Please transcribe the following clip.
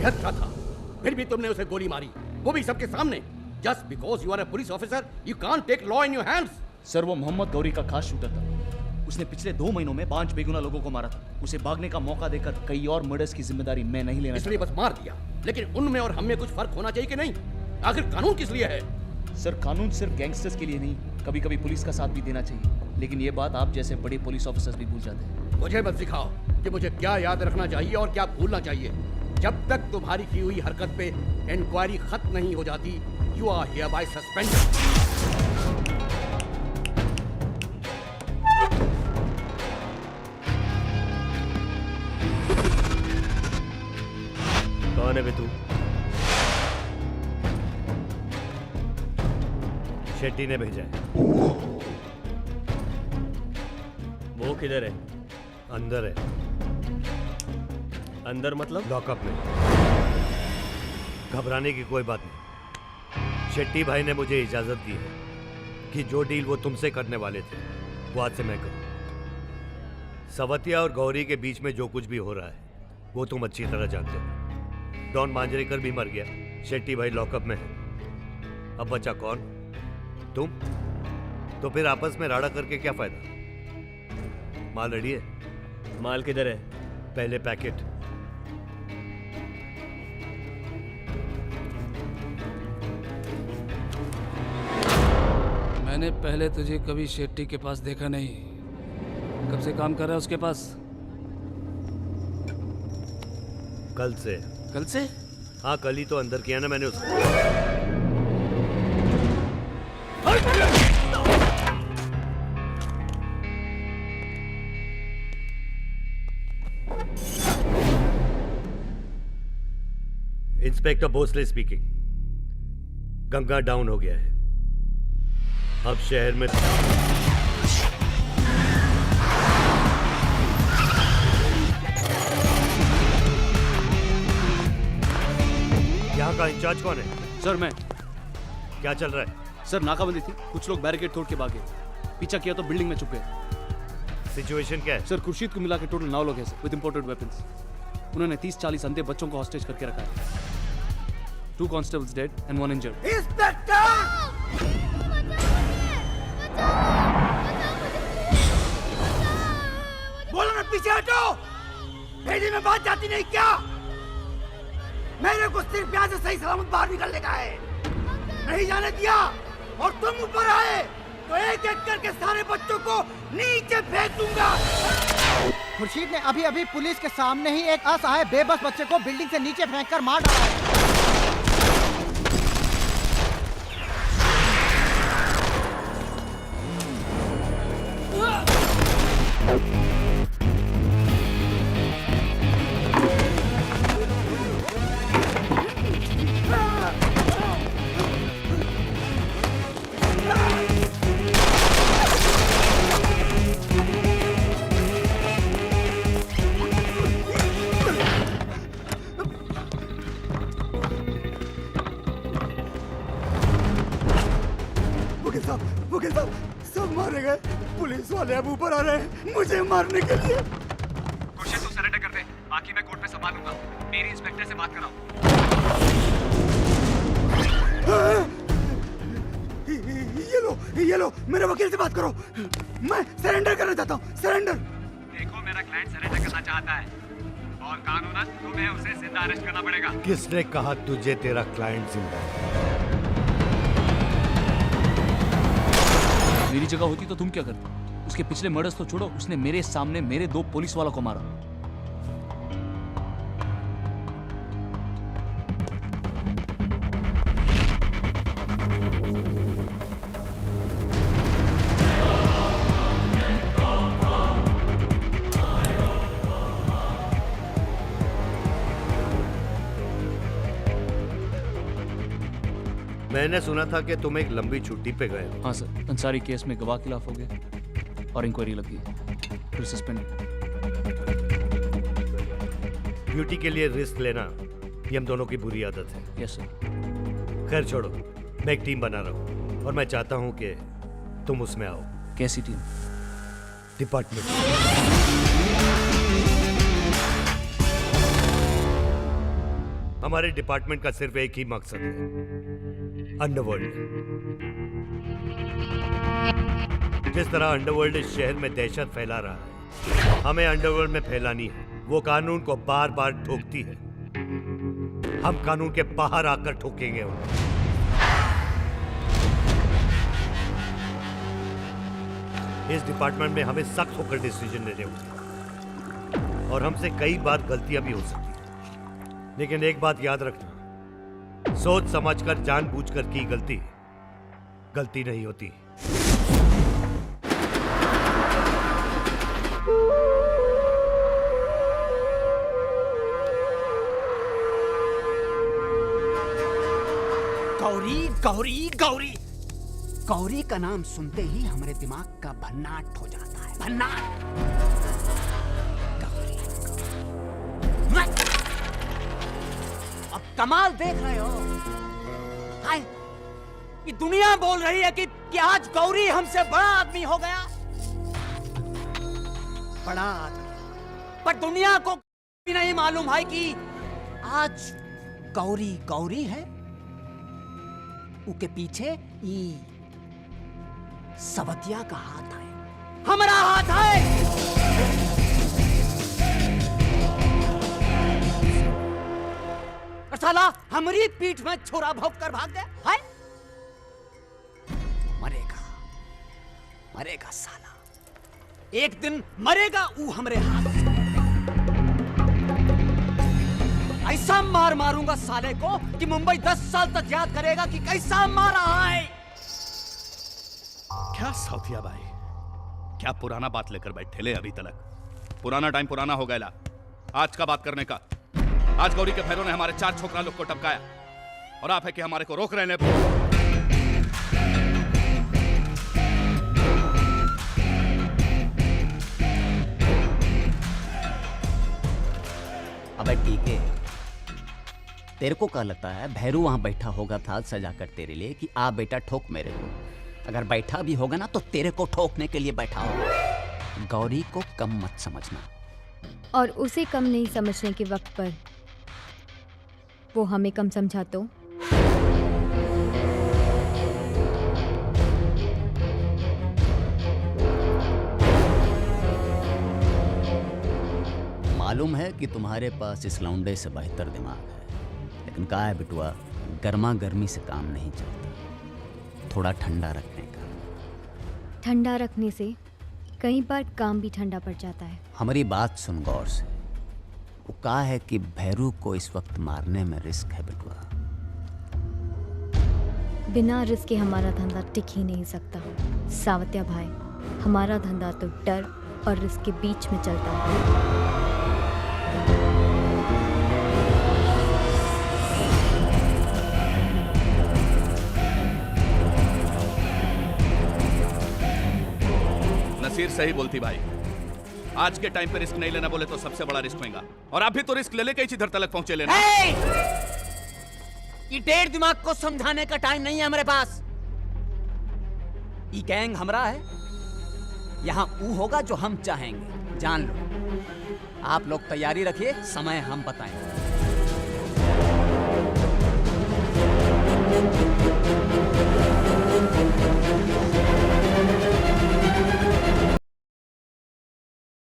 बेहद सा था, फिर भी तुमने उसे गोली मारी, वो भी सबके सामने। Just because you are a police officer you can't take law in your hands. Sir वो मोहम्मद गौरी का खास शूटर था। उसने पिछले 2 महीनों में 5 बेगुनाह लोगों को मारा था। उसे भागने का मौका देकर कई और मर्डर्स की जिम्मेदारी मैं नहीं लेना, इसलिए बस मार दिया। लेकिन उनमें और हम में कुछ फर्क होना चाहिए कि नहीं? आखिर कानून किस लिए है? सर कानून सिर्फ गैंगस्टर्स के लिए नहीं, कभी कभी पुलिस का साथ भी देना चाहिए। लेकिन ये बात आप जैसे बड़े पुलिस ऑफिसर्स भी भूल जाते हैं। मुझे मत सिखाओ कि मुझे क्या याद रखना चाहिए और क्या भूलना चाहिए। जब तक तुम्हारी की हुई हरकत पे इंक्वायरी खत्म नहीं हो जाती, यू आर हियरबाय सस्पेंडेड। कौन है बे तू? शेट्टी ने भेजा है। वो किधर है? अंदर है। अंदर मतलब? लॉकअप में। घबराने की कोई बात नहीं। शेट्टी भाई ने मुझे इजाजत दी है कि जो डील वो तुमसे करने वाले थे वो आज से मैं करूं। सवतिया और गौरी के बीच में जो कुछ भी हो रहा है वो तुम अच्छी तरह जानते हो। डॉन मांजरेकर भी मर गया, शेट्टी भाई लॉकअप में है। अब बचा कौन? तुम। तो फिर आपस में राड़ा करके क्या फायदा? माल रेडी है? माल किधर है? पहले पैकेट। मैंने पहले तुझे कभी शेट्टी के पास देखा नहीं। कब से काम कर रहा है उसके पास? कल से। कल से? हाँ कल ही तो अंदर किया ना मैंने उसको। Inspector Bhosle speaking. Ganga down हो गया है। अब शहर में यहाँ का इंचार्ज कौन है? सर मैं। क्या चल रहा है? सर नाकाबंदी थी, कुछ लोग बैरिकेड तोड़ के भागे, पीछा किया तो बिल्डिंग में छुप गए। सिचुएशन क्या है? सर खुर्शीद को मिला के टोटल 9 लोग हैं सर, विद इंपोर्टेड वेपन्स। उन्होंने 30-40 अंधे बच्चों को हॉस्टेज करके रखा है। 2 constables dead and 1 injured. बोलो ना, पीछे हटो। भेजी में बात जाती नहीं क्या? मेरे को सिर्फ यहाँ से सही सलामत बाहर निकलने का है, नहीं जाने दिया। और तुम ऊपर आए तो एक एक करके सारे बच्चों को नीचे फेंक दूंगा। खुर्शीद ने अभी अभी पुलिस के सामने ही एक असहाय बेबस बच्चे को बिल्डिंग से नीचे फेंककर मार डाला है। वकील साहब, सब मारे गए। पुलिस वाले अब ऊपर आ रहे हैं मुझे मारने के लिए। खुर्शीद तू सरेंडर कर दे, बाकी मैं कोर्ट में संभालूंगा। मेरी इंस्पेक्टर से बात कराओ। ये लो, मेरे वकील से बात करो। मैं सरेंडर करना चाहता हूँ, सरेंडर। देखो मेरा क्लाइंट सरेंडर करना चाहता है और कानूनन तुम्हें उसे जिंदा अरेस्ट करना पड़ेगा। किसने कहा तुझे तेरा क्लाइंट जिंदा है? मेरी जगह होती तो तुम क्या करते? उसके पिछले मर्डर्स तो छोड़ो, उसने मेरे सामने मेरे 2 पुलिस वालों को मारा। मैंने सुना था कि तुम एक लंबी छुट्टी पे गए। हाँ सर, अंसारी केस में गवाह खिलाफ हो गए और इंक्वायरी लगी, फिर सस्पेंड। ड्यूटी के लिए रिस्क लेना ये हम दोनों की बुरी आदत है। Yes sir. खैर छोड़ो, मैं एक टीम बना रहा हूँ और मैं चाहता हूँ कि तुम उसमें आओ। कैसी टीम? डिपार्टमेंट। हमारे डिपार्टमेंट का सिर्फ एक ही मकसद है, अंडरवर्ल्ड। जिस तरह अंडरवर्ल्ड इस शहर में दहशत फैला रहा है, हमें अंडरवर्ल्ड में फैलानी है। वो कानून को बार बार ठोकती है, हम कानून के बाहर आकर ठोकेंगे उन्हें। इस डिपार्टमेंट में हमें सख्त होकर डिसीजन लेने होंगे और हमसे कई बार गलतियां भी हो सकती हैं, लेकिन एक बात याद रखना, सोच समझकर जानबूझकर की गलती गलती नहीं होती। गौरी गौरी गौरी गौरी का नाम सुनते ही हमारे दिमाग का भन्नाट हो जाता है, भन्नाट। गौरी, अब कमाल देख रहे हो। हाय, ये दुनिया बोल रही है कि आज गौरी हमसे बड़ा आदमी हो गया, बड़ा आदमी। पर दुनिया को भी नहीं मालूम है कि आज गौरी गौरी है, उसके पीछे ई सवतिया का हाथ है, हमारा हाथ है। और साला हमारी पीठ में छोरा भोंक कर भाग गया है। मरेगा मरेगा साला, एक दिन मरेगा वो हमारे हाथ से। ऐसा मार मारूंगा साले को कि मुंबई 10 साल तक याद करेगा कि कैसा मारा है। क्या साउथिया भाई, क्या पुराना बात लेकर बैठे ले अभी तक? पुराना टाइम पुराना हो गया, आज का बात करने का। आज गौरी के भैरों ने हमारे 4 छोकरा लोग को टपकाया और आप है कि हमारे को रोक रहे हैं। अबे ठीक है, तेरे को क्या लगता है भैरू वहां बैठा होगा था सजाकर तेरे लिए कि आ बेटा ठोक मेरे को? अगर बैठा भी होगा ना तो तेरे को ठोकने के लिए बैठा होगा। गौरी को कम मत समझना। और उसे कम नहीं समझने के वक्त पर वो हमें कम समझा तो? मालूम है कि तुम्हारे पास इस लौंडे से बेहतर दिमाग है, लेकिन कहा है बिटुआ, गर्मा गर्मी से काम नहीं चलता, थोड़ा ठंडा रखने का। ठंडा रखने से कई बार काम भी ठंडा पड़ जाता है। हमारी बात सुन गौर से। वो कहा है कि भैरू को इस वक्त मारने में रिस्क है बिटुआ। बिना रिस्क के हमारा धंधा टिक ही नहीं सकता सावत्या भाई। हमारा धंधा तो डर और रिस्क के बीच में चलता है। नसीर सही बोलती भाई, आज के टाइम पे रिस्क नहीं लेना बोले तो सबसे बड़ा रिस्क होगा। और आप भी तो रिस्क ले लेके इसी इधर तक पहुंचे लेना। ये ढेर दिमाग को समझाने का टाइम नहीं है हमारे पास। ये गैंग हमारा है, यहाँ वो होगा जो हम चाहेंगे, जान लो। आप लोग तैयारी रखिए, समय हम बताएंगे।